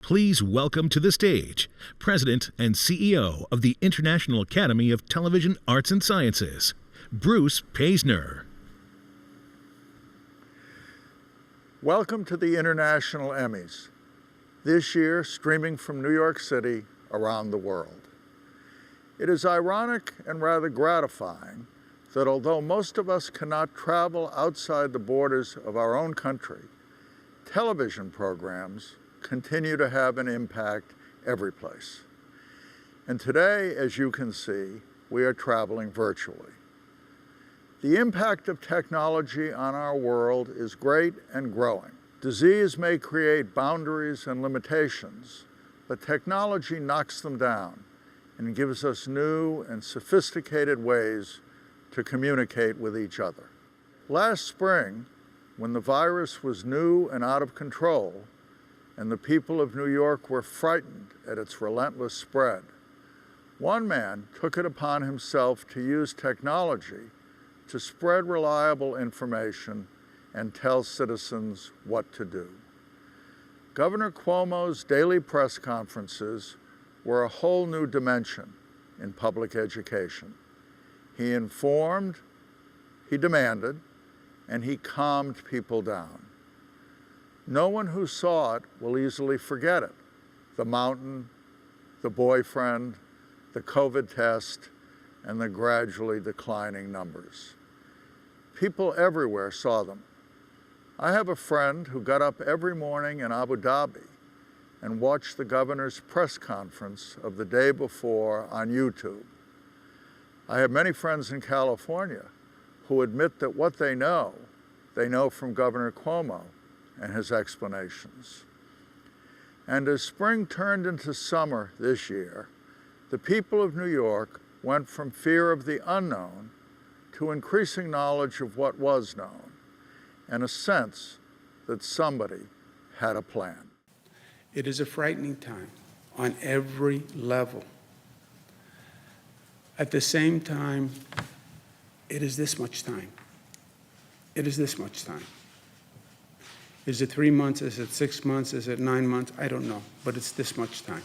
Please welcome to the stage President and CEO of the International Academy of Television Arts and Sciences, Bruce Paisner. Welcome to the International Emmys, this year streaming from New York City around the world. It is ironic and rather gratifying that although most of us cannot travel outside the borders of our own country, television programs continue to have an impact every place. And today, as you can see, we are traveling virtually. The impact of technology on our world is great and growing. Disease may create boundaries and limitations, but technology knocks them down and gives us new and sophisticated ways to communicate with each other. Last spring, when the virus was new and out of control, and the people of New York were frightened at its relentless spread, one man took it upon himself to use technology to spread reliable information and tell citizens what to do. Governor Cuomo's daily press conferences were a whole new dimension in public education. He informed, he demanded, and he calmed people down. No one who saw it will easily forget it. The mountain, the boyfriend, the COVID test, and the gradually declining numbers. People everywhere saw them. I have a friend who got up every morning in Abu Dhabi and watched the governor's press conference of the day before on YouTube. I have many friends in California who admit that what they know from Governor Cuomo and his explanations. And as spring turned into summer this year, the people of New York went from fear of the unknown to increasing knowledge of what was known, and a sense that somebody had a plan. It is a frightening time on every level. At the same time, it is this much time. It is this much time. Is it 3 months? Is it 6 months? Is it 9 months? I don't know, but it's this much time.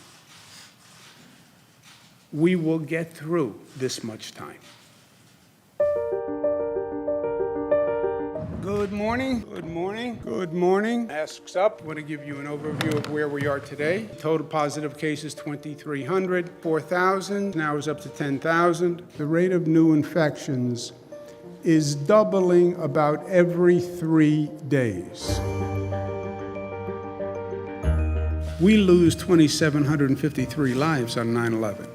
We will get through this much time. Good morning, good morning, good morning. Masks up. I want to give you an overview of where we are today. Total positive cases, 2,300. 4,000, now is up to 10,000. The rate of new infections is doubling about every 3 days. We lose 2,753 lives on 9/11.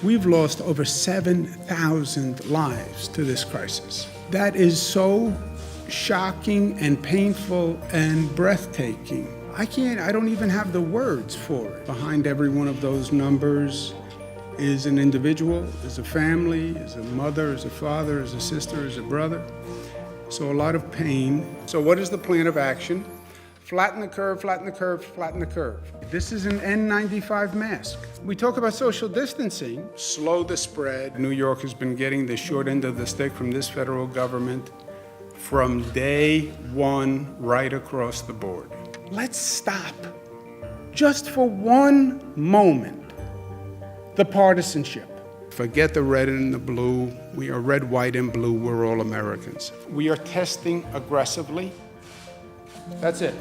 We've lost over 7,000 lives to this crisis. That is so shocking and painful and breathtaking. I don't even have the words for it. Behind every one of those numbers is an individual, is a family, is a mother, is a father, is a sister, is a brother. So a lot of pain. So what is the plan of action? Flatten the curve, flatten the curve, flatten the curve. This is an N95 mask. We talk about social distancing, slow the spread. New York has been getting the short end of the stick from this federal government from day one right across the board. Let's stop, just for one moment, the partisanship. Forget the red and the blue. We are red, white, and blue. We're all Americans. We are testing aggressively. That's it.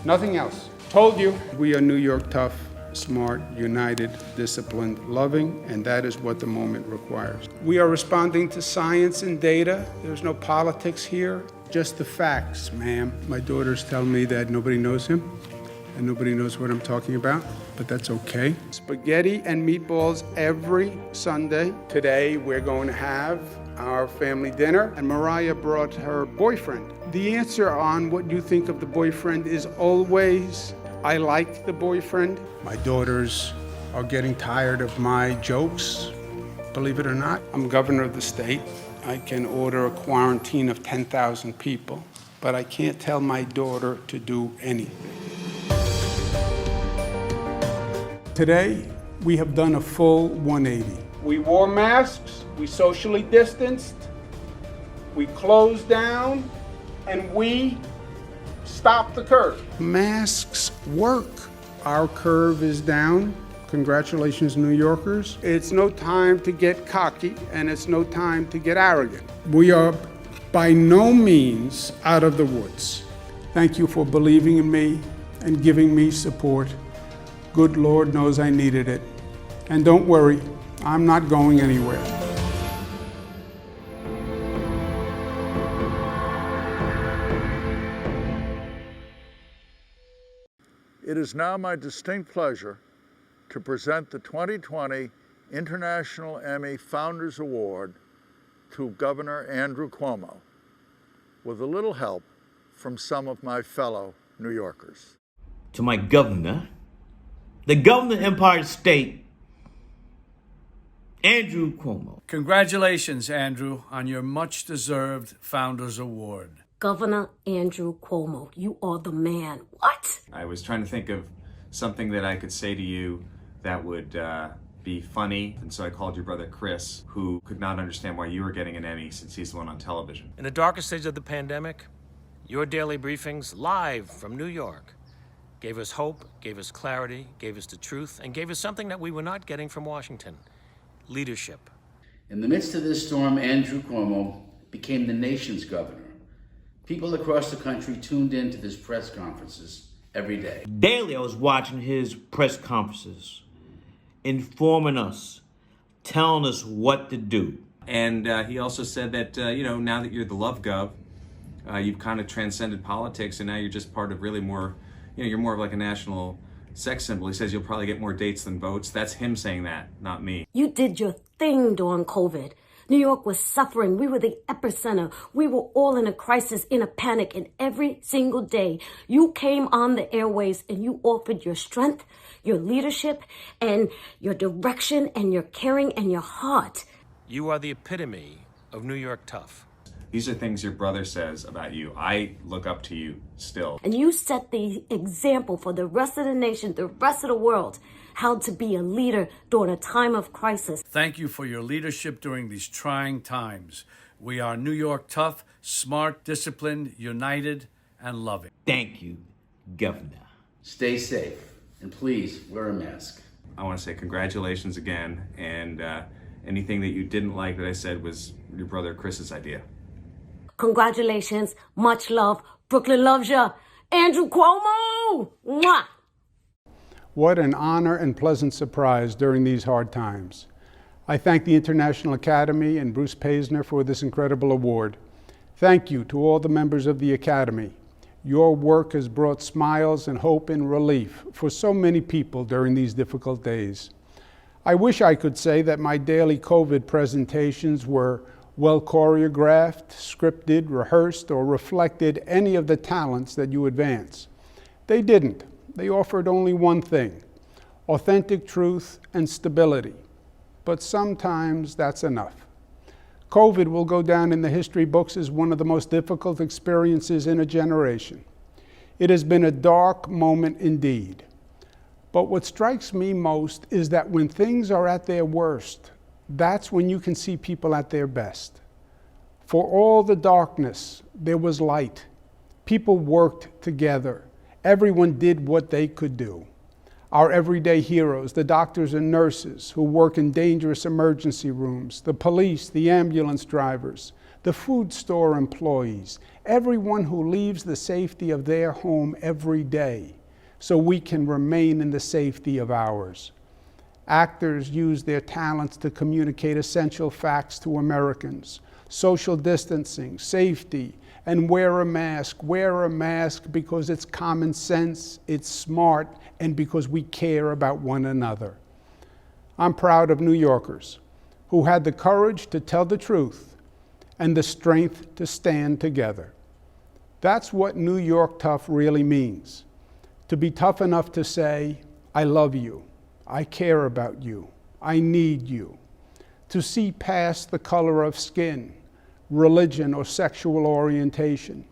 Nothing else. Told you. We are New York tough, smart, united, disciplined, loving, and that is what the moment requires. We are responding to science and data. There's no politics here, just the facts, ma'am. My daughters tell me that nobody knows him and nobody knows what I'm talking about, but that's okay. Spaghetti and meatballs every Sunday. Today we're going to have our family dinner, and Mariah brought her boyfriend. The answer on what you think of the boyfriend is always, I like the boyfriend. My daughters are getting tired of my jokes, believe it or not. I'm governor of the state. I can order a quarantine of 10,000 people, but I can't tell my daughter to do anything. Today, we have done a full 180. We wore masks, we socially distanced, we closed down, and we stopped the curve. Masks work. Our curve is down. Congratulations, New Yorkers. It's no time to get cocky, and it's no time to get arrogant. We are by no means out of the woods. Thank you for believing in me and giving me support. Good Lord knows I needed it. And don't worry, I'm not going anywhere. It is now my distinct pleasure to present the 2020 International Emmy Founders Award to Governor Andrew Cuomo, with a little help from some of my fellow New Yorkers. To my governor, the governor of Empire State, Andrew Cuomo. Congratulations, Andrew, on your much-deserved Founders Award. Governor Andrew Cuomo, you are the man. What? I was trying to think of something that I could say to you that would be funny, and so I called your brother Chris, who could not understand why you were getting an Emmy since he's the one on television. In the darkest days of the pandemic, your daily briefings live from New York gave us hope, gave us clarity, gave us the truth, and gave us something that we were not getting from Washington: leadership. In the midst of this storm, Andrew Cuomo became the nation's governor. People across the country tuned in to his press conferences every day. Daily, I was watching his press conferences, informing us, telling us what to do. And he also said that, now that you're the love gov, you've kind of transcended politics, and now you're just part of really more, you're more of like a national sex symbol. He says you'll probably get more dates than votes. That's him saying that, not me. You did your thing during COVID. New York was suffering. We were the epicenter. We were all in a crisis, in a panic, and every single day you came on the airways and you offered your strength, your leadership, and your direction, and your caring, and your heart. You are the epitome of New York tough. These are things your brother says about you. I look up to you still. And you set the example for the rest of the nation, the rest of the world, how to be a leader during a time of crisis. Thank you for your leadership during these trying times. We are New York tough, smart, disciplined, united, and loving. Thank you, Governor. Stay safe, and please wear a mask. I want to say congratulations again, and anything that you didn't like that I said was your brother Chris's idea. Congratulations, much love. Brooklyn loves ya. Andrew Cuomo! Mwah! What an honor and pleasant surprise during these hard times. I thank the International Academy and Bruce Paisner for this incredible award. Thank you to all the members of the Academy. Your work has brought smiles and hope and relief for so many people during these difficult days. I wish I could say that my daily COVID presentations were well choreographed, scripted, rehearsed, or reflected any of the talents that you advance. They didn't. They offered only one thing: authentic truth and stability. But sometimes that's enough. COVID will go down in the history books as one of the most difficult experiences in a generation. It has been a dark moment indeed. But what strikes me most is that when things are at their worst, that's when you can see people at their best. For all the darkness, there was light. People worked together. Everyone did what they could do. Our everyday heroes, the doctors and nurses who work in dangerous emergency rooms, the police, the ambulance drivers, the food store employees, everyone who leaves the safety of their home every day so we can remain in the safety of ours. Actors use their talents to communicate essential facts to Americans: social distancing, safety, and wear a mask. Wear a mask because it's common sense, it's smart, and because we care about one another. I'm proud of New Yorkers who had the courage to tell the truth and the strength to stand together. That's what New York tough really means: to be tough enough to say, I love you, I care about you, I need you. To see past the color of skin, religion, or sexual orientation.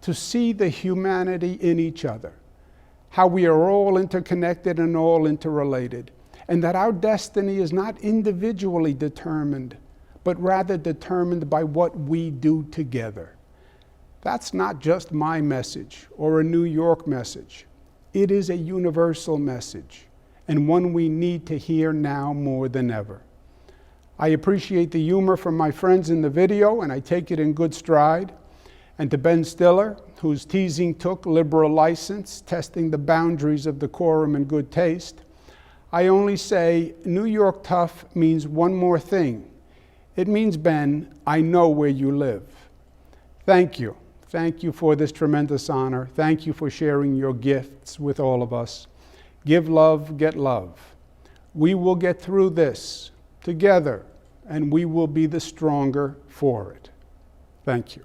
To see the humanity in each other, how we are all interconnected and all interrelated, and that our destiny is not individually determined, but rather determined by what we do together. That's not just my message or a New York message. It is a universal message, and one we need to hear now more than ever. I appreciate the humor from my friends in the video, and I take it in good stride. And to Ben Stiller, whose teasing took liberal license, testing the boundaries of decorum and good taste, I only say New York tough means one more thing. It means, Ben, I know where you live. Thank you. Thank you for this tremendous honor. Thank you for sharing your gifts with all of us. Give love, get love. We will get through this together, and we will be the stronger for it. Thank you.